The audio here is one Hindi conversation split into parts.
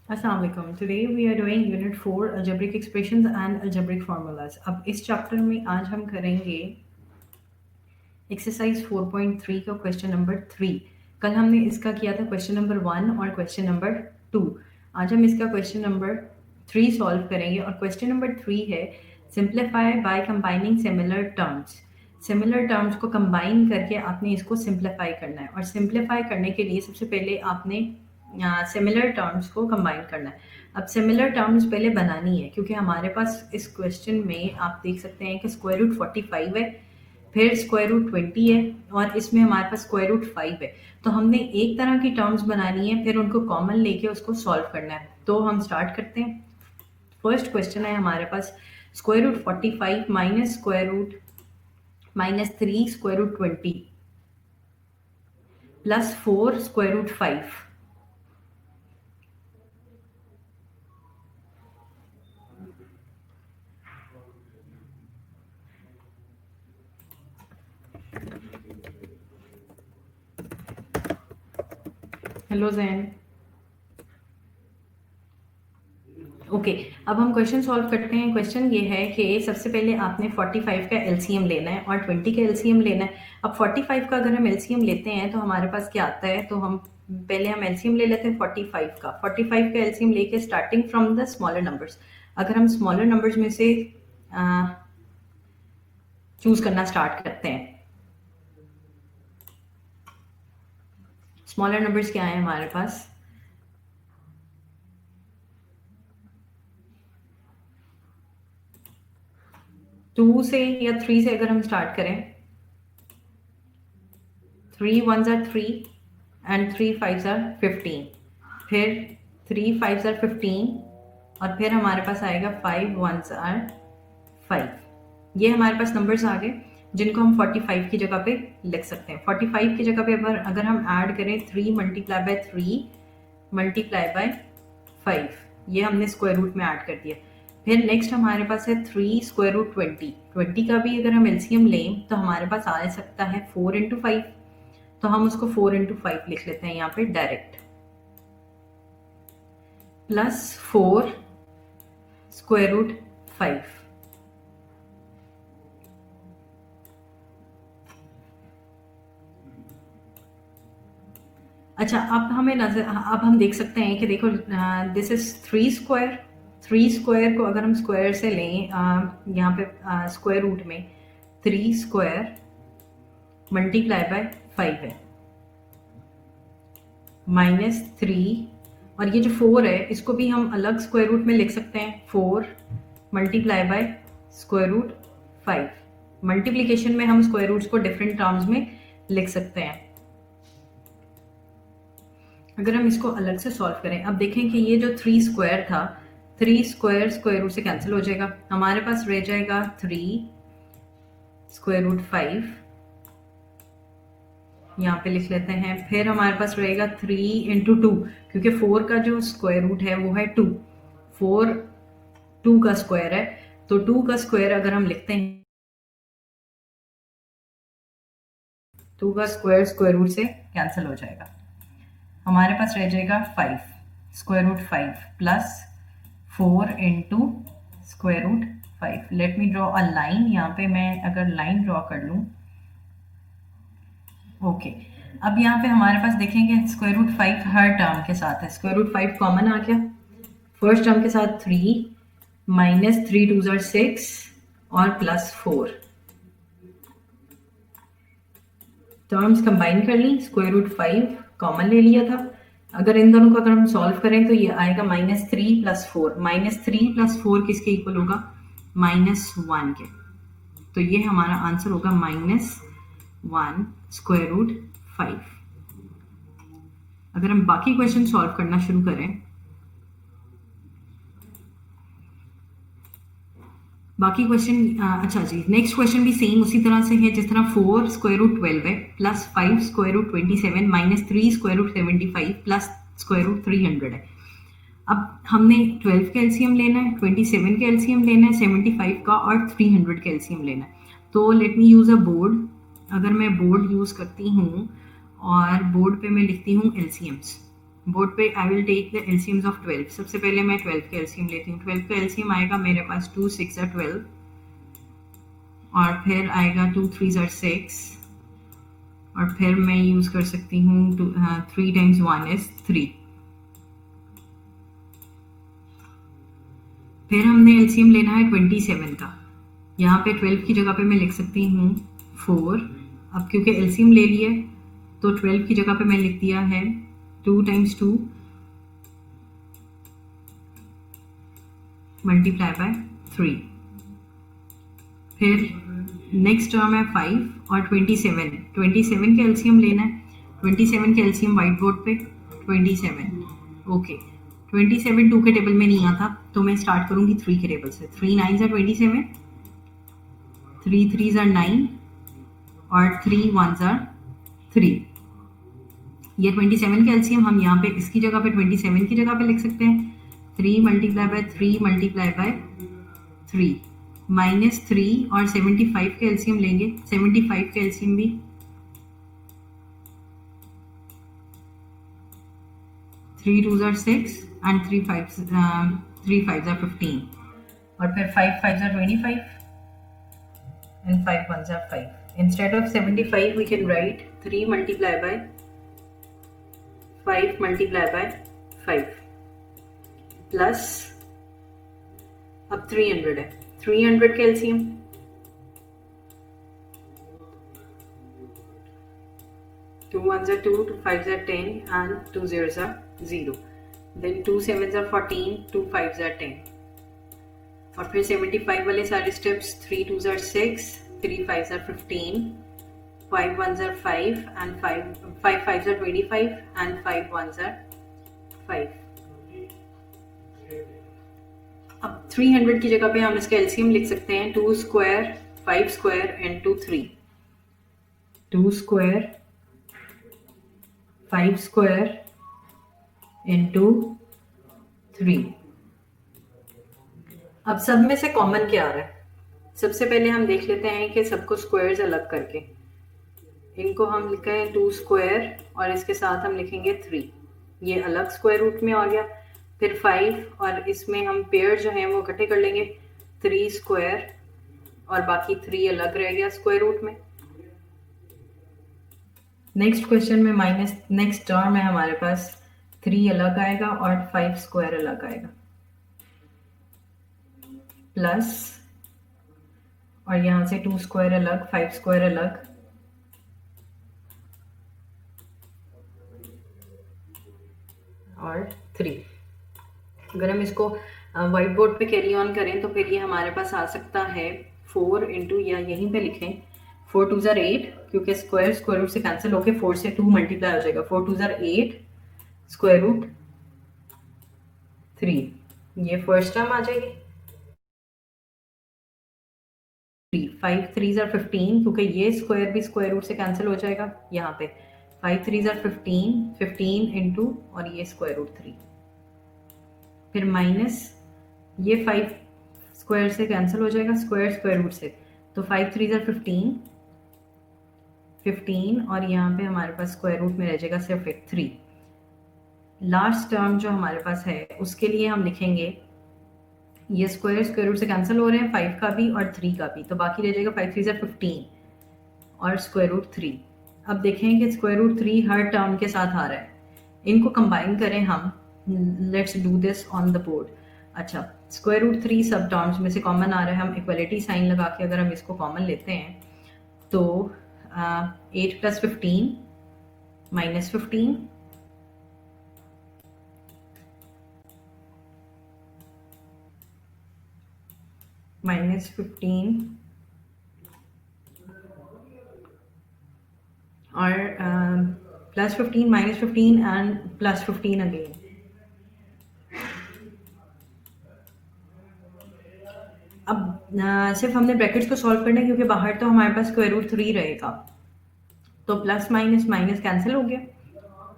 Assalamu alaikum. Today we are doing Unit 4 Algebraic Expressions and Algebraic Formulas. अब इस चैप्टर में आज हम करेंगे एक्सरसाइज 4.3 का क्वेश्चन नंबर 3. कल हमने इसका किया था क्वेश्चन नंबर 1 और क्वेश्चन नंबर 2. आज हम इसका क्वेश्चन नंबर 3 सॉल्व करेंगे और क्वेश्चन नंबर 3 है simplify by combining similar terms. Similar terms को कंबाइन करके आपने इसको सिंप्लीफाई करना है और सिंप्लीफाई करने के लिए सबसे पहले आपने सिमिलर टर्म्स को कंबाइन करना है. अब सिमिलर टर्म्स पहले बनानी है क्योंकि हमारे पास इस क्वेश्चन में आप देख सकते हैं कि स्क्वायर रूट 45 है, फिर स्क्वायर रूट 20 है और इसमें हमारे पास स्क्वायर रूट 5 है. तो हमने एक तरह की टर्म्स बनानी है, फिर उनको कॉमन लेके उसको सॉल्व करना है. तो हम स्टार्ट करते हैं. फर्स्ट क्वेश्चन है हमारे पास square root 45 minus square root minus 3 square root 20 plus 4 square root 5. Hello Jain. Okay, अब हम क्वेश्चन सॉल्व करते हैं. क्वेश्चन ये है कि सबसे पहले आपने 45 का एलसीएम लेना है और 20 का एलसीएम लेना है. अब 45 का अगर हम एलसीएम लेते हैं तो हमारे पास क्या आता है, तो हम एलसीएम ले लेते हैं 45 का. 45 का एलसीएम लेके starting from the smaller numbers, अगर हम स्मॉलर नंबर्स में से चूज करना स्टार्ट करते हैं. स्मॉलर नंबर्स क्या है हमारे पास, 2 से या 3 से अगर हम स्टार्ट करें, 3 1s are 3 and 3 5s are 15. फिर 3 5s are 15 और फिर हमारे पास आएगा 5 1s are 5. ये हमारे पास नंबर्स आ गए जिनको हम 45 की जगह पे लिख सकते हैं. 45 की जगह पे अगर हम ऐड करें 3 मल्टीप्लाई बाय 3 मल्टीप्लाई बाय 5, ये हमने स्क्वायर रूट में ऐड कर दिया. फिर नेक्स्ट हमारे पास है 3 स्क्वायर रूट 20 का भी अगर हम एलसीएम लें तो हमारे पास आ सकता है 4 इंटू 5. तो हम उसको 4 इंटू 5 लिख लेते हैं यहाँ पे डायरेक्ट, प्लस 4 स्क्वायर रूट 5. अच्छा, अब हम देख सकते हैं कि देखो दिस इज 3 स्क्वायर को अगर हम स्क्वायर से लें यहाँ पे स्क्वायर रूट में 3 स्क्वायर मल्टीप्लाई बाय 5 है माइनस 3 और ये जो 4 है इसको भी हम अलग स्क्वायर रूट में लिख सकते हैं. 4 multiply by square root 5. Multiplication में हम स्क्वायर रूट्स को डिफरेंट टर्म्स में लिख सकते हैं. अगर हम इसको अलग से सॉल्व करें, अब देखें कि ये जो 3 स्क्वायर था, 3 स्क्वायर स्क्वायर रूट से कैंसिल हो जाएगा. हमारे पास रह जाएगा 3 स्क्वायर रूट 5, यहाँ पे लिख लेते हैं. फिर हमारे पास रहेगा 3 इंटू 2, क्योंकि 4 का जो स्क्वायर रूट है वो है 2. 4 2 का स्क्वायर है, तो 2 का स्क्वायर अगर हम लिखते हैं 2 का स्क्वायर स्क्वायर रूट से कैंसिल हो जाएगा. हमारे पास रह जाएगा 5 square root 5 plus 4 into square root 5. Let me draw a line. यहाँ पे मैं अगर लाइन ड्रॉ कर लूँ, ओके. अब यहाँ पे हमारे पास देखेंगे स्क्वायर रूट 5 हर टर्म के साथ है. स्क्वायर रूट 5 कॉमन आ गया. फर्स्ट टर्म के साथ 3 माइनस 3 2s are 6 और प्लस 4. टर्म्स कंबाइन कर ली, स्क्वायर रूट 5 कॉमन ले लिया था. अगर इन दोनों को अगर हम सॉल्व करें तो ये आएगा माइनस 3 प्लस 4. माइनस 3 प्लस 4 किसके इक्वल होगा, माइनस 1 के. तो ये हमारा आंसर होगा माइनस 1 स्क्वायर रूट 5. अगर हम बाकी क्वेश्चन सॉल्व करना शुरू करें, बाकी क्वेश्चन अच्छा जी, नेक्स्ट क्वेश्चन भी सेम उसी तरह से है जिस तरह 4 स्क्वायर रूट 12 है plus 5 square root 27 minus 3 square root 75 plus square root 300 है. अब हमने 12 का एलसीएम लेना है, 27 का एलसीएम लेना है, 75 का और 300 का एलसीएम लेना है. तो लेट मी यूज़ अ बोर्ड. अगर मैं बोर्ड यूज़ करती हूँ और बोर्ड पे मैं लिखती हूँ एलसीएम्स, बोर्ड पे I will take the LCMs of 12। सबसे पहले मैं 12 के एलसीएम लेती हूँ। 12 का एलसीएम आएगा मेरे पास 2 6 are 12 और फिर आएगा 2 3 are 6 और फिर मैं यूज़ कर सकती हूँ 3 times 1 is 3। फिर हमने एलसीएम लेना है 27 का। यहाँ पे 12 की जगह पे मैं लिख सकती हूँ 4। अब क्योंकि एलसीएम ले लिया तो 12 की जगह पे मैं लिख दिया है 2 times 2 मल्टीप्लाई बाय 3। फिर नेक्स्ट टर्म है 5 और 27। 27 का एलसीएम लेना है। 27 का एलसीएम वाइट बोर्ड पे 27। ओके 27 2 के टेबल में नहीं आता तो मैं स्टार्ट करूँगी 3 के टेबल से। 3 9s are 27, 3 3s are 9 और 3 1s are 3। ये 27 का एलसीएम हम यहाँ पे इसकी जगह पे 27 की जगह पे लिख सकते हैं 3 multiply by 3 multiply by 3 minus 3 और 75 का एलसीएम लेंगे। 75 का एलसीएम भी 3 2s are 6 and 3 5s are 15 और फिर 5 5s are 25 and 5 1s are 5. Instead of 75 we can write 3 multiply by 5 multiply by 5 plus अब 300 है। 300 का LCM 2 1s are 2, 2 5s are 10 and 2 zeros are 0। Then 2 7s are 14, 2 5s are 10 और फिर 75 वाले सारे steps 3 2s are 6, 3 5s are 15, 5 1s are 5 and 5 5s are 25 and 5 1s are 5। अब 300 की जगह पे हम इसका एलसीएम लिख सकते हैं 2 square 5 square into 3। 2 square 5 square into 3। अब सब में से कॉमन क्या आ रहा है? सबसे पहले हम देख लेते हैं कि सबको स्क्वायर्स अलग करके इनको हम लिखें 2 स्क्वायर और इसके साथ हम लिखेंगे 3। ये अलग स्क्वायर रूट में आ गया। फिर 5 और इसमें हम पेयर जो हैं वो इकट्ठे कर लेंगे 3 स्क्वायर और बाकी 3 अलग रह गया स्क्वायर रूट में। नेक्स्ट क्वेश्चन में माइनस नेक्स्ट टर्म है हमारे पास 3 अलग आएगा और 5 स्क्वायर अलग आएगा प्लस और यहाँ से 2 स्क्वायर अलग 5 स्क्वायर अलग और 3। अगर हम इसको व्हाइट बोर्ड पे कैरी ऑन करें तो फिर ये हमारे पास आ सकता है 4 इंटू या यहीं पे लिखें 4 2s are 8 क्योंकि स्क्वायर स्क्वायर रूट से कैंसिल होके 4 से 2 मल्टीप्लाई हो जाएगा। 4 2s are 8 स्क्वायर रूट 3। ये फर्स्ट टर्म आ जाएगी। 5 3s are 15 क्योंकि ये स्क्वायर भी स्क्वायर रूट से कैंसिल हो जाएगा यहाँ पे 5 3s are 15 इंटू और ये स्क्वायर रूट 3। फिर माइनस ये 5 स्क्वायर से कैंसिल हो जाएगा स्क्वायर स्क्वायर रूट से तो 5 3s are 15 और यहाँ पे हमारे पास स्क्वायर रूट में रह जाएगा सिर्फ एक 3। लास्ट टर्म जो हमारे पास है उसके लिए हम लिखेंगे ये स्क्वायर स्क्वायर रूट से कैंसिल हो रहे हैं 5 का भी और 3 का भी तो बाकी रह जाएगा 5 3s are 15 और स्क्वायर रूट 3। अब देखें कि स्क्वायर रूट 3 हर टर्म के साथ आ रहा है। इनको कंबाइन करें हम। Let's do this on the board. अच्छा स्क्वायर रूट 3 सब टर्म्स में से कॉमन आ रहा है। हम इक्वलिटी साइन लगा के अगर हम इसको कॉमन लेते हैं तो 8 + 15 -15 -15 और +15 -15 एंड +15 अगेन। अब सिर्फ हमने ब्रैकेट्स को सॉल्व करना है क्योंकि बाहर तो हमारे पास स्क्वायर रूट 3 रहेगा तो प्लस माइनस माइनस कैंसिल हो गया।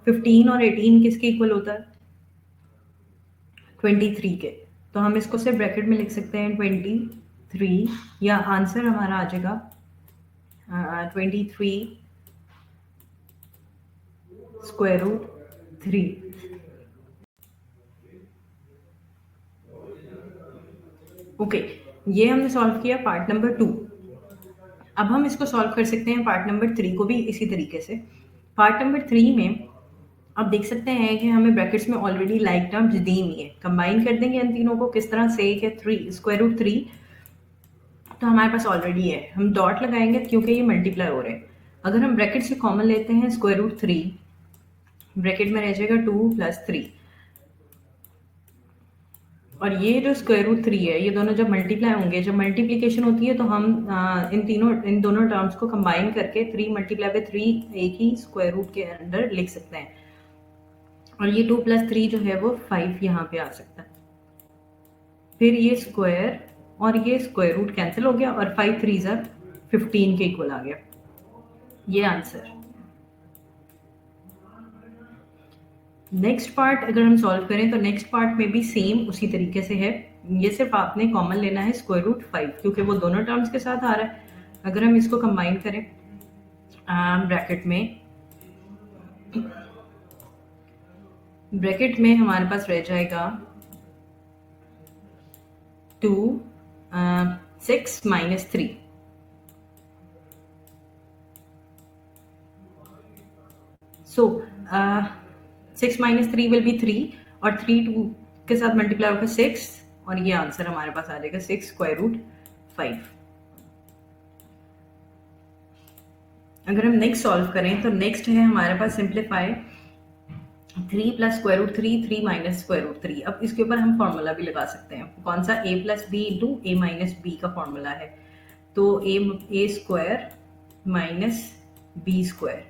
15 और 18 किसके इक्वल होता है 23 के। तो हम इसको सिर्फ ब्रैकेट में लिख सकते हैं 23 या आंसर हमारा आ जाएगा 23 स्क्वायर रूट 3। ओके, ये हमने सॉल्व किया पार्ट नंबर 2। अब हम इसको सॉल्व कर सकते हैं पार्ट नंबर 3 को भी इसी तरीके से। पार्ट नंबर 3 में आप देख सकते हैं कि हमें ब्रैकेट्स में ऑलरेडी लाइक टर्म्स दी हुई है। कंबाइन कर देंगे इन तीनों को किस तरह से कि 3 स्क्वायर रूट 3 तो हमारे पास ऑलरेडी है, हम डॉट लगाएंगे क्योंकि ये मल्टीप्लाई हो रहे हैं। अगर हम ब्रैकेट से कॉमन लेते हैं स्क्वायर रूट 3, ब्रैकेट में रह जाएगा 2 + 3 और ये जो स्क्वायर रूट 3 है ये दोनों जब मल्टीप्लाई होंगे, जब मल्टीप्लिकेशन होती है तो हम इन दोनों टर्म्स को कंबाइन करके 3 × 3 एक ही स्क्वायर रूट के अंदर लिख सकते हैं और ये 2 + 3 जो है वो 5 यहाँ पे आ सकता है। फिर ये स्क्वायर और ये स्क्वायर रूट कैंसिल हो गया और 5 × 3 = 15 के इक्वल आ गया। ये आंसर। नेक्स्ट पार्ट अगर हम सॉल्व करें तो नेक्स्ट पार्ट में भी सेम उसी तरीके से है। ये सिर्फ आपने कॉमन लेना है स्क्वायर रूट 5 क्योंकि वो दोनों टर्म्स के साथ आ रहा है। अगर हम इसको कंबाइन करें ब्रैकेट में हमारे पास रह जाएगा 2 6 - 3। सो 6 - 3 विल बी 3 और 3 2 के साथ मल्टीप्लाई होकर 6 और ये आंसर हमारे पास आ जाएगा 6 स्क्वायर रूट 5। अगर हम नेक्स्ट सॉल्व करें तो नेक्स्ट है हमारे पास simplify 3 + square root 3 3 - square root 3। अब इसके ऊपर हम फॉर्मूला भी लगा सकते हैं। कौन सा? a + b × a - b का फॉर्मूला है। तो a square minus b square,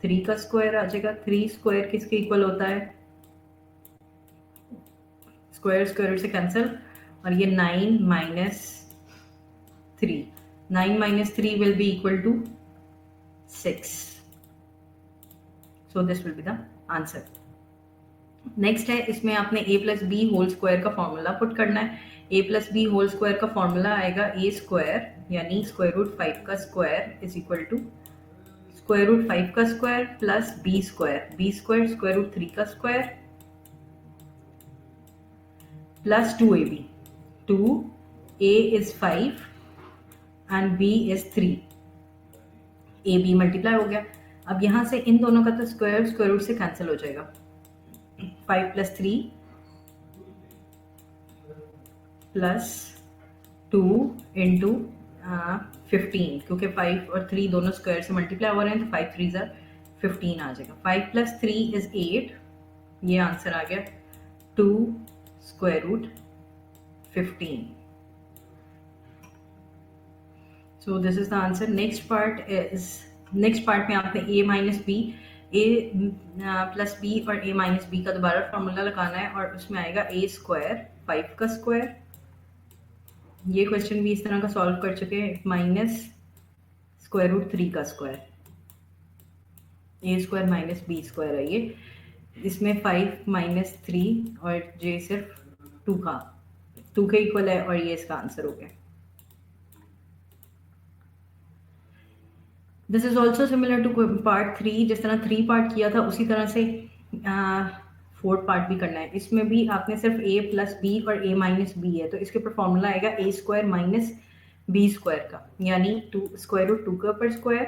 3 का स्क्वायर आ जाएगा। 3 स्क्वायर किसके इक्वल होता है? स्क्वायर स्क्वायर से कैंसिल और ये 9 - 3। 9 - 3 will be equal to 6। So this will be the answer. Next है, इसमें आपने a + b होल स्क्वायर का फॉर्मूला पुट करना है। a + b होल स्क्वायर का फॉर्मूला आएगा a स्क्वायर यानी स्क्वायर रूट 5 का square is equal to square root 5 का square plus b square square root 3 का square plus 2ab। 2a is 5 and b is 3। ab multiply हो गया। अब यहां से इन दोनों का तो स्क्वायर रूट से कैंसिल हो जाएगा। 5 + 3 प्लस 2 इंटू 15 क्योंकि 5 और 3 दोनों स्क्वायर से मल्टीप्लाई हो रहे हैं तो 5 × 3 = 15 आ जाएगा। 5 + 3 इज 8। ये आंसर आ गया 2 square root 15। So this is the answer. Next part में आपने a - b + b और a - b का दोबारा फॉर्मूला लगाना है और उसमें आएगा a स्क्वायर 5 का स्क्वायर। ये क्वेश्चन भी इस तरह का सॉल्व कर चुके हैं। माइनस स्क्वायर रूट 3 का square, a square minus b square है ये। इसमें 5 - 3 और j सिर्फ 2 के इक्वल है और ये इसका आंसर हो गया। This is also similar to part 3। जिस तरह 3 पार्ट किया था उसी तरह से 4th पार्ट भी करना है। इसमें भी आपने सिर्फ a + b और a - b है तो इसके ऊपर फॉर्मूला आएगा a square minus b square का यानी 2 स्क्वायर रूट 2 के ऊपर स्क्वायर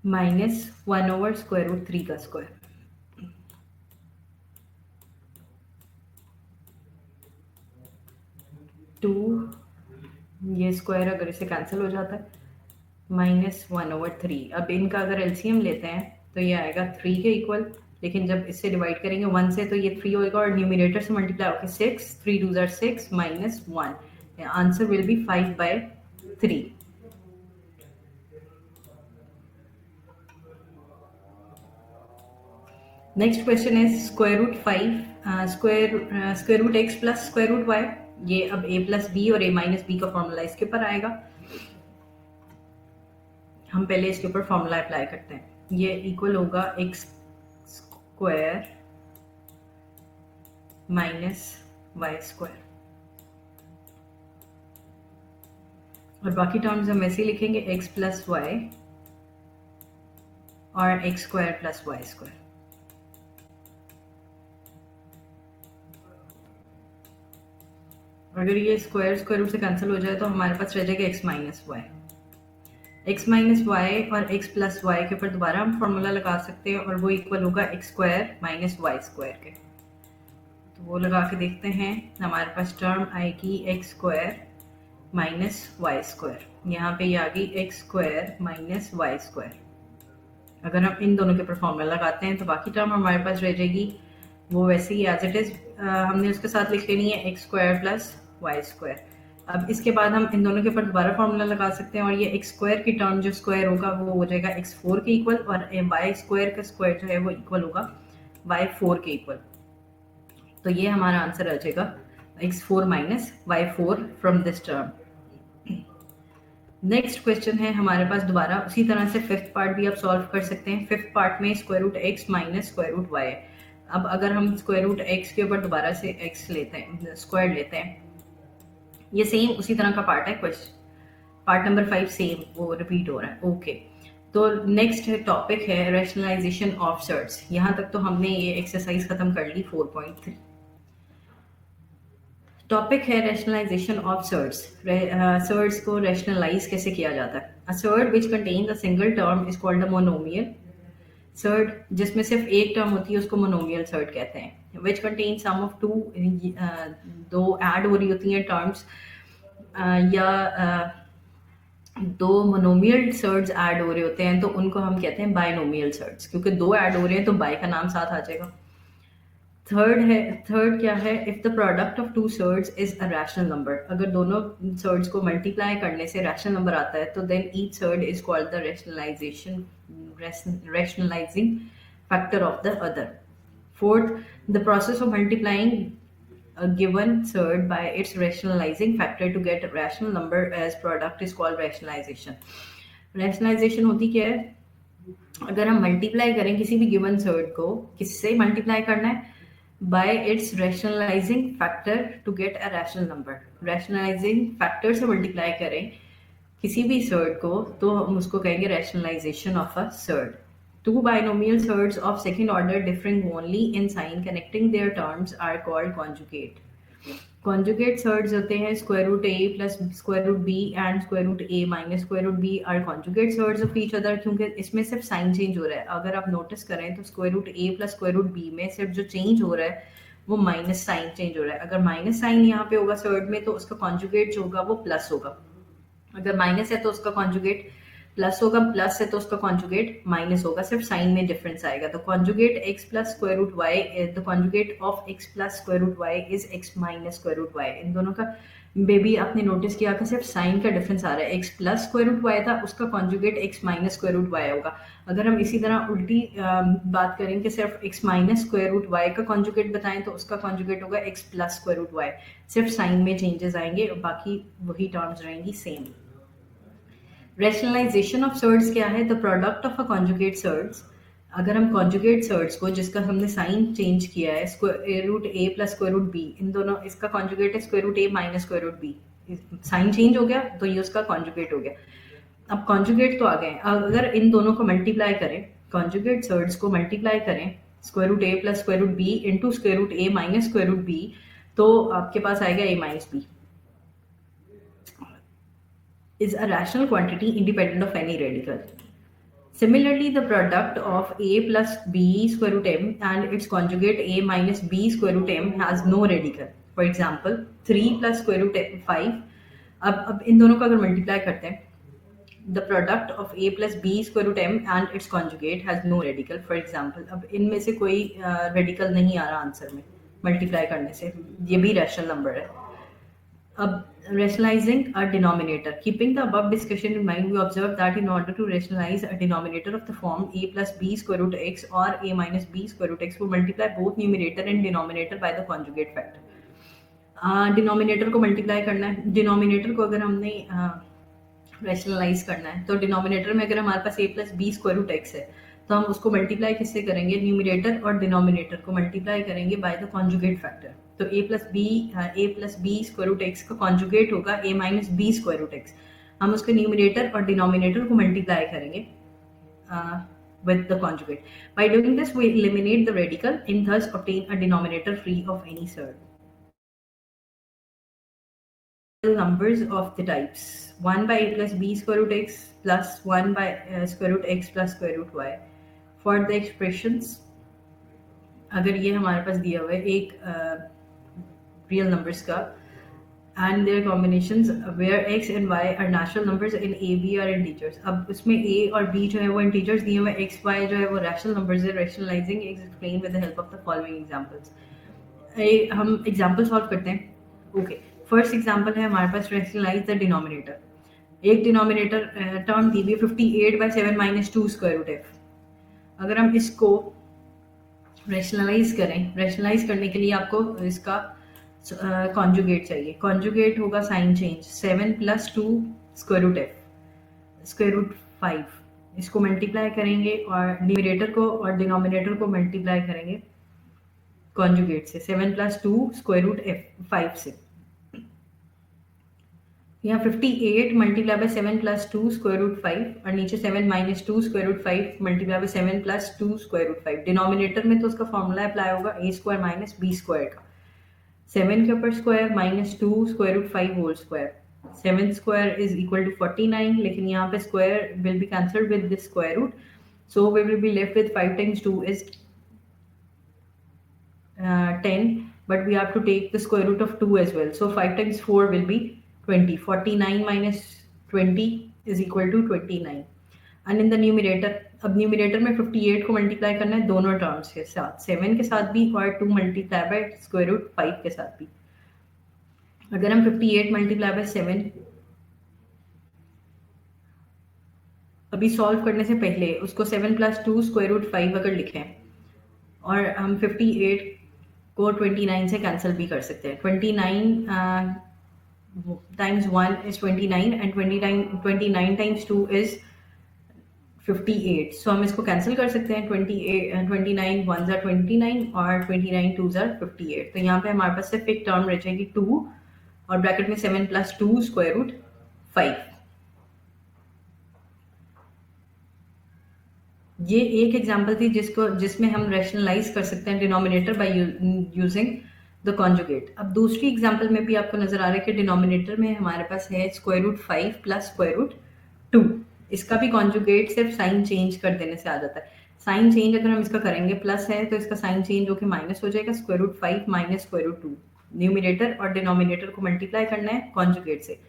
माइनस 1 / स्क्वायर रूट 3 का स्क्वायर। टू ये स्क्वायर अगर इसे कैंसिल हो जाता है -1/3। अब इनका अगर एलसीएम लेते हैं तो ये आएगा 3 के इक्वल, लेकिन जब इससे डिवाइड करेंगे 1 से तो ये 3 होगा और न्यूमरेटर से मल्टीप्लाई होकर 6 3 2 = 6 -1। Answer will be 5/3। Next question is square root 5 square root x plus square root y। ये अब a + b और a - b का फॉर्मूला इसके ऊपर आएगा। हम पहले इसके ऊपर फॉर्मूला अप्लाई करते हैं। ये इक्वल होगा x square minus y square और बाकी टर्म्स हम ऐसे ही लिखेंगे x + y और x स्क्वायर + y स्क्वायर। अगर ये स्क्वायर रूट से कैंसिल हो जाए तो हमारे पास रह जाएगा x minus y. x minus y और x प्लस वाई के ऊपर दोबारा हम फॉर्मूला लगा सकते हैं और वो इक्वल होगा x square minus y square के। तो वो लगा के देखते हैं, हमारे पास टर्म आएगी x square minus y square. यहाँ पे ये आ गई x square minus y square. अगर हम इन दोनों के ऊपर फॉर्मूला लगाते हैं तो बाकी टर्म हमारे पास रह जाएगी वो वैसे ही एज इट इज, हमने उसके साथ लिख लेनी है x square plus y square. अब इसके बाद हम इन दोनों के ऊपर दोबारा फॉर्मूला लगा सकते हैं और ये x स्क्वायर की टर्म जो स्क्वायर होगा वो हो जाएगा x4 के इक्वल, और y स्क्वायर का स्क्वायर जो है वो इक्वल होगा y4 के इक्वल। तो ये हमारा आंसर आ जाएगा x4 minus y4 from this term. Next question है हमारे पास दोबारा उसी तरह से फिफ्थ पार्ट भी आप सॉल्व कर सकते हैं। फिफ्थ पार्ट में square root x minus square root y. अब अगर हम स्क्वायर रूट x के ऊपर दोबारा से x लेते हैं, स्क्वायर लेते हैं, ये सेम उसी तरह का पार्ट है। क्वेश्चन पार्ट नंबर 5 सेम वो रिपीट हो रहा है। ओके, तो नेक्स्ट टॉपिक है रैशनलाइजेशन ऑफ सर्ट्स। यहाँ तक तो हमने ये एक्सरसाइज खत्म कर ली 4.3। टॉपिक है रैशनलाइजेशन ऑफ सर्ट्स। सर्ट्स को रैशनलाइज कैसे किया जाता है। A surd which contains a single term is called a monomial. Surd जिसमें सिर्फ एक टर्म होती है उसको मोनोमियल सर्ट कहते हैं। Which contain sum of two, दो ऐड हो रही होती हैं टर्म्स, या दो मोनोमियल सर्ट्स ऐड हो रहे होते हैं तो उनको हम कहते हैं बायनोमियल सर्ट्स, क्योंकि दो ऐड हो रहे हैं तो बाय का नाम साथ आ जाएगा। थर्ड क्या है, if the product of two surds is a rational number. अगर दोनों सर्ट्स को मल्टीप्लाई करने से रैशनल नंबर आता है तो then each surd is called the rationalizing factor of the other. Fourth, the process of multiplying a given surd by its rationalizing factor to get a rational number as product is called rationalization. Rationalization होती क्या है, अगर हम मल्टीप्लाई करें किसी भी गिवन सर्ड को, किससे मल्टीप्लाई करना है, by its rationalizing factor to get a rational number. Rationalizing factor से मल्टीप्लाई करें किसी भी सर्ड को तो हम उसको कहेंगे rationalization of a surd. Two binomial surds of second order differing only in sign connecting their terms are called conjugate. Conjugate surds होते हैं square root a plus square root b and square root a minus square root b are conjugate surds of each other, क्योंकि इसमें सिर्फ साइन चेंज हो रहा है। अगर आप नोटिस करें तो square root a plus square root b में सिर्फ जो चेंज हो रहा है वो माइनस साइन चेंज हो रहा है। अगर माइनस साइन यहाँ पे होगा सर्ड में तो उसका कॉन्जुगेट जो होगा वो प्लस होगा। अगर माइनस है तो उसका कॉन्जुगेट प्लस होगा, प्लस है तो उसका कॉन्जुगेट माइनस होगा, सिर्फ साइन में डिफरेंस आएगा। तो conjugate x plus square root Y, the conjugate of x plus square root Y is x minus square root Y. इन दोनों का बेबी आपने नोटिस किया कि सिर्फ साइन का डिफरेंस आ रहा है। x plus square root y था, उसका conjugate x minus square root y होगा। अगर हम इसी तरह उल्टी बात करें कि सिर्फ x minus square root y का कॉन्जुगेट बताएं तो उसका कॉन्जुगेट होगा x plus square root y. सिर्फ साइन में चेंजेस आएंगे और बाकी वही टर्म्स रहेंगी सेम। रैशनलाइजेशन ऑफ सर्ड्स क्या है, the product of a conjugate surds. अगर हम कॉन्जुगेट सर्ड्स को जिसका हमने साइन चेंज किया है square root A plus square root B, इन दोनों इसका कॉन्जुगेट है square root A minus square root B, sign change हो गया तो ये उसका कॉन्जुगेट हो गया। अब कॉन्जुगेट तो आ गए, अगर इन दोनों को मल्टीप्लाई करें, कॉन्जुगेट सर्ड्स को मल्टीप्लाई करें square root A plus square root B into square root A minus square root B, तो आपके पास आएगा A minus B is a rational quantity independent of any radical. Similarly, the product of a plus b square root m and its conjugate a minus b square root m has no radical. For example, 3 plus square root 5. अब इन दोनों को अगर मल्टीप्लाई करते हैं, the product of a plus b square root m and its conjugate has no radical. For example, अब इनमें से कोई रेडिकल नहीं आ रहा आंसर में मल्टीप्लाई करने से, ये भी रैशनल नंबर है। अब rationalizing a denominator. Keeping the above discussion in mind, we observe that in order to rationalize a denominator of the form a plus b square root x or a minus b square root x, we multiply both numerator and denominator by the conjugate factor. Denominator को मल्टीप्लाई करना है। डिनोमिनेटर को अगर हमने रैशनलाइज करना है तो डिनोमिनेटर में अगर हमारे पास a plus b square root x है तो हम उसको मल्टीप्लाई किससे करेंगे, न्यूमिनेटर और डिनोमिनेटर को मल्टीप्लाई करेंगे बाय द कॉन्जुगेट फैक्टर। तो a plus b square root x का कॉन्जुगेट होगा a minus b square root x. हम उसके न्यूमिनेटर और डिनोमिनेटर को मल्टीप्लाई करेंगे with the conjugate. By doing this, we eliminate the radical and thus obtain a denominator free of any surd. numbers of the types 1 by a plus b square root x plus 1 by square root x plus square root y. For the expressions, अगर ये हमारे पास दिया हुआ है एक real numbers का and their combinations where x and y are natural numbers and a b are integers. अब उसमें a और b जो है वो integers दिए हुए, x y जो है वो rational numbers है. Rationalizing is explained with the help of the following examples. हम example solve करते हैं. Okay. फर्स्ट एग्जाम्पल है हमारे पास रैशनलाइज द डिनोमिनेटर. एक डिनोमिनेटर टर्म दी हुई 58 by 7 minus 2 square root f. अगर हम इसको रैशनलाइज करें, रैशनलाइज करने के लिए आपको इसका कॉन्जुगेट चाहिए. कॉन्जुगेट होगा sign change 7 plus 2 square root f square root 5. इसको मल्टीप्लाई करेंगे और न्यूमरेटर को और डिनोमिनेटर को मल्टीप्लाई करेंगे कॉन्जुगेट से 7 प्लस 2 स्क्वायर रूट एफ 5 से. यहाँ 58 multiply by 7 plus 2 square root 5 और नीचे 7 minus 2 square root 5 multiply by 7 plus 2 square root 5. Denominator में तो उसका फॉर्मूला अप्लाई होगा a square minus b square का. 7 के ऊपर square minus 2 square root 5 whole square. 7 square is equal to 49, लेकिन यहाँ पे square will be cancelled with this square root, so we will be left with 5 times 2 is 10, but we have to take the square root of 2 as well, so 5 times 4 will be 20. 49 minus 20 is equal to 29. And in the numerator, अब न्यूमिनेटर में 58 को मल्टीप्लाई करना है दोनों टर्म्स के साथ, 7 के साथ भी और 2 मल्टीप्लाई बाय स्क्वायर रूट 5 के साथ भी. अगर हम 58 मल्टीप्लाई बाय 7 अभी सॉल्व करने से पहले उसको 7 प्लस 2 स्क्वायर रूट 5 अगर लिखें और हम 58 को 29 से कैंसिल भी कर सकते हैं. 29 times 1 is 29 and 29 times 2 is 58. So हम इसको कैंसिल कर सकते हैं. 29 1s are 29 और 29 2s are 58. तो यहाँ पे हमारे पास सिर्फ एक टर्म रह जाएगी 2 और ब्रैकेट में 7 प्लस 2 स्क्वायर रूट 5. ये एक एग्जाम्पल थी जिसमें हम रैशनलाइज कर सकते हैं denominator by using the conjugate. अब दूसरी एग्जाम्पल में भी आपको नजर आ रहा है कि डिनोमिनेटर में हमारे पास है square root 5 plus square root 2. इसका भी कॉन्जुगेट सिर्फ साइन चेंज कर देने से आ जाता है. साइन चेंज अगर हम इसका करेंगे प्लस है तो इसका साइन चेंज होकर माइनस हो जाएगा. Square root 5 minus square root 2. Numerator और डिनोमिनेटर को मल्टीप्लाई करना है कॉन्जुगेट से,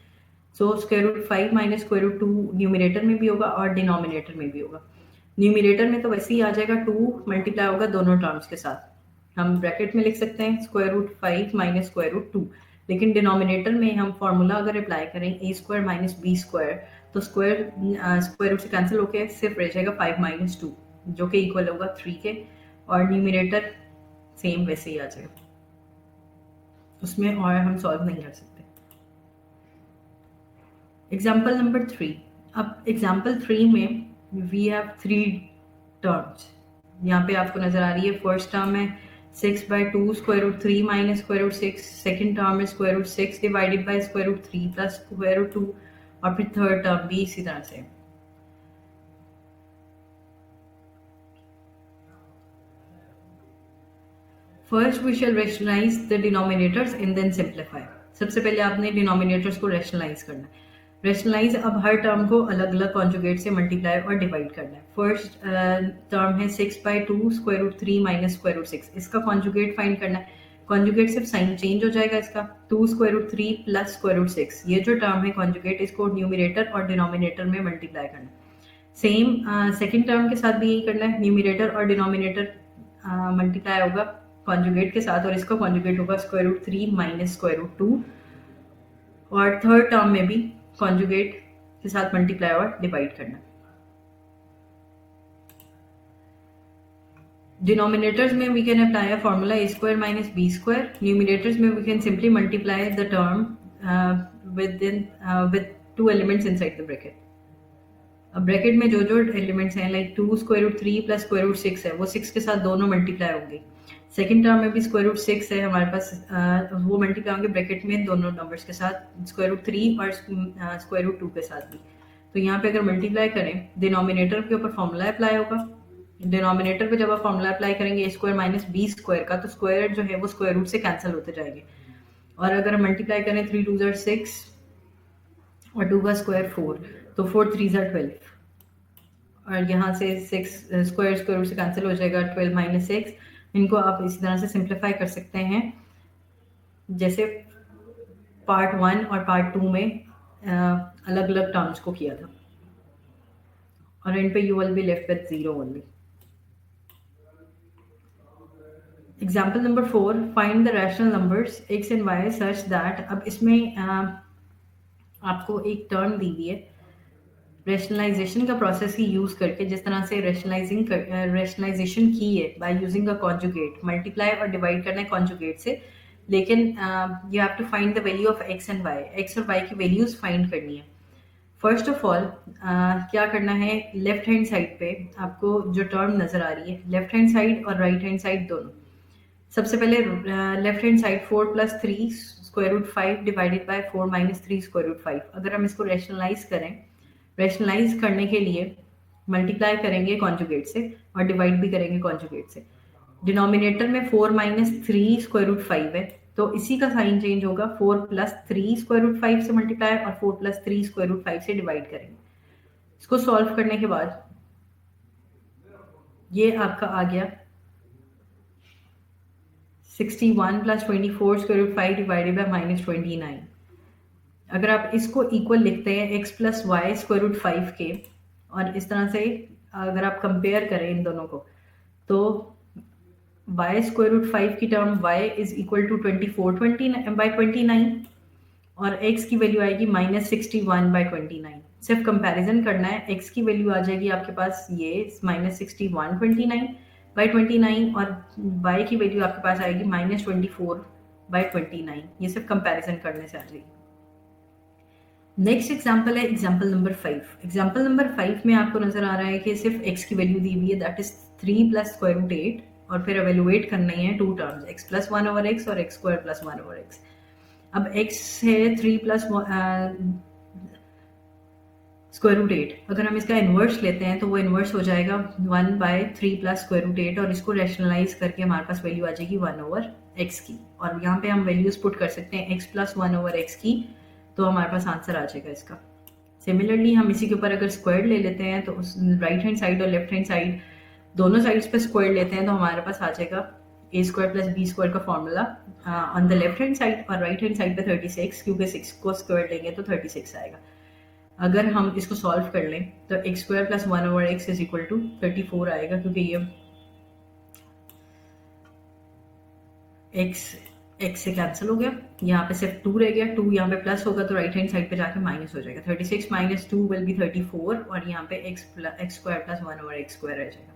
so square root 5 minus square root 2 numerator में भी होगा और डिनोमिनेटर में भी होगा. न्यूमिनेटर में तो वैसे ही आ जाएगा 2 मल्टीप्लाई होगा दोनों टर्म्स के साथ. हम ब्रैकेट में लिख सकते हैं square root 5 minus square root 2, लेकिन डिनोमिनेटर में हम फॉर्मूला अगर अप्लाई करें a square minus b square तो स्क्वायर रूट से कैंसिल होकर सिर्फ रह जाएगा 5 माइनस 2 जो कि इक्वल होगा 3 के, और न्यूमिनेटर सेम वैसे ही आ जाएगा उसमें, और हम सॉल्व नहीं कर सकते. Example number 3. अब एग्जाम्पल 3 में वी हैव 3 टर्म्स. यहाँ पे आपको नजर आ रही है फर्स्ट टर्म है 6 by 2 square root 3 minus square root 6. Second term is square root 6 divided by square root 3 plus square root 2, और फिर थर्ड टर्म भी इसी तरह से. First we shall rationalize the denominators and then simplify. सबसे पहले आपने डिनोमिनेटर्स को रैशनलाइज करना है. रैशनलाइज अब हर टर्म को अलग अलग कॉन्जुगेट से मल्टीप्लाई और डिवाइड करना है. फर्स्ट टर्म है 6 by 2 square root 3 minus square root 6. इसका कॉन्जुगेट फाइंड करना है. कॉन्जुगेट सिर्फ साइन चेंज हो जाएगा इसका 2 square root 3 plus square root 6. ये जो टर्म है कॉन्जुगेट, इसको न्यूमिनेटर और डिनोमिनेटर में मल्टीप्लाई करना है. सेम सेकेंड टर्म के साथ भी यही करना है. न्यूमिनेटर और डिनोमिनेटर मल्टीप्लाई होगा कॉन्जुगेट के साथ और इसका कॉन्जुगेट होगा square root 3 minus square root 2, और थर्ड टर्म में भी कॉन्जुगेट के साथ मल्टीप्लाई और डिवाइड करना. डिनोमिनेटर्स में we can apply a formula a square minus b square. Numerators में we can simply multiply the term with 2 elements inside the bracket. अब ब्रैकेट में जो जो एलिमेंट्स हैं like 2 square root 3 plus square root 6 है, वो 6 के साथ दोनों मल्टीप्लाई होंगे. सेकेंड टर्म में भी स्क्वायर रूट 6 है हमारे पास, वो मल्टीप्लाई होंगे ब्रैकेट में दोनों नंबर्स के साथ, स्क्वायर रूट 3 और स्क्वायर रूट 2 के साथ भी. तो यहाँ पे अगर मल्टीप्लाई करें डिनोमिनेटर के ऊपर फॉर्मूला अप्लाई होगा. डिनोमिनेटर पे जब आप फॉर्मूला अप्लाई करेंगे a square minus b square का, तो स्क्वायर जो है वो स्क्वायर रूट से कैंसिल होते जाएंगे और अगर हम मल्टीप्लाई करें 3 2 ज़र 6 और 2 का स्क्वायर 4, तो 4 3 ज़र 12 और यहाँ से 6 स्क्वायर स्क्वायर रूट से कैंसिल हो जाएगा, 12 माइनस 6। इनको आप इसी तरह से सिंप्लीफाई कर सकते हैं जैसे पार्ट 1 और पार्ट 2 में अलग अलग टर्म्स को किया था, और इन पे you will be left with 0 only. Example number 4, find the rational numbers x and y such that. अब इसमें आपको एक टर्म दी हुई है रैशनलाइजेशन का प्रोसेस ही यूज करके, जिस तरह से रैशनलाइजेशन की है by using a conjugate, multiply और डिवाइड करना है कॉन्जुगेट से, लेकिन you have to find the value of x and y, x और y की वैल्यूज फाइंड करनी है। फर्स्ट ऑफ ऑल क्या करना है, लेफ्ट हैंड साइड पे आपको जो टर्म नजर आ रही है, लेफ्ट हैंड साइड और राइट हैंड साइड दोनों, सबसे पहले left hand side 4 plus 3 square root 5 divided by 4 minus 3 square root 5। अगर हम इसको रैशनलाइज करें, रैशनलाइज करने के लिए मल्टीप्लाई करेंगे कॉन्जुगेट से और डिवाइड भी करेंगे कॉन्जुगेट से। डिनोमिनेटर में 4 माइनस 3 स्क्वायर रूट 5 है, तो इसी का साइन चेंज होगा, 4 प्लस 3 स्क्वायर रूट 5 से मल्टीप्लाई और 4 प्लस 3 स्क्वायर रूट 5 से डिवाइड करेंगे। इसको सॉल्व करने के बाद ये आपका आ गया 61 plus 24 square root 5 divided by minus 29। अगर आप इसको इक्वल लिखते हैं x plus y square root 5 के, और इस तरह से अगर आप कंपेयर करें इन दोनों को, तो y स्क्वायर रूट 5 की term y is equal to 24 by 29 और x की वैल्यू आएगी माइनस 61 बाई 29। सिर्फ कंपैरिजन करना है, x की वैल्यू आ जाएगी आपके पास ये माइनस 61 29 बाई 29 और y की वैल्यू आपके पास आएगी माइनस 24 बाई 29। ये सिर्फ कंपैरिजन करने से आ जाएगी। नेक्स्ट एग्जाम्पल है एग्जाम्पल नंबर 5। एग्जाम्पल नंबर 5 में आपको नजर आ रहा है कि सिर्फ x की वैल्यू दी हुई है, that is 3 plus square root 8, और फिर एवेलुएट करनी है two terms, x plus 1 over x और x square plus 1 over x। अब x है 3 प्लस स्क्वायर रूट 8, अगर हम इसका इन्वर्स लेते हैं तो वो इन्वर्स हो जाएगा 1 बाय 3 प्लस स्क्वायर रूट 8, और इसको रैशनलाइज करके हमारे पास वैल्यू आ जाएगी 1 ओवर x की, और यहाँ पे हम वैल्यूज पुट कर सकते हैं x प्लस 1 ओवर x की, तो हमारे पास आंसर आ जाएगा इसका। सिमिलरली हम इसी के ऊपर अगर स्क्वायर ले लेते हैं, तो उस राइट हैंड साइड और लेफ्ट हैंड साइड दोनों साइड्स पे स्क्वायर लेते हैं, तो हमारे पास आ जाएगा a square plus b square का formula on the left hand side, और राइट हैंड साइड पे 36, क्योंकि 6 को स्क्वायर लेंगे तो 36 आएगा। अगर हम इसको सॉल्व कर लें तो x square plus 1 over x is equal to 34 आएगा, क्योंकि ये x से कैंसिल हो गया, यहाँ पे सिर्फ 2 रह गया, 2 यहाँ पे प्लस होगा तो राइट हैंड साइड पे जाके माइनस हो जाएगा, 36 माइनस 2 विल बी 34, और यहाँ पे x square plus 1 over x square रह जाएगा।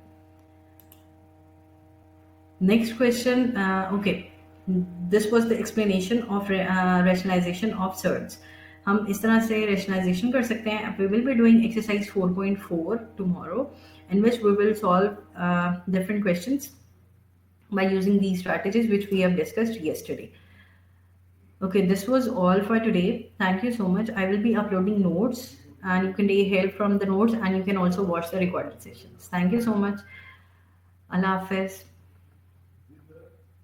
Next question, okay, this was the explanation of rationalisation of surds. हम इस तरह से रैशनलाइजेशन कर सकते हैं। We will be doing exercise 4.4 tomorrow, in which we will solve different questions by using these strategies which we have discussed yesterday. Okay, this was all for today. Thank you so much. I will be uploading notes and you can take help from the notes, and you can also watch the recorded sessions. Thank you so much. Allah Hafiz.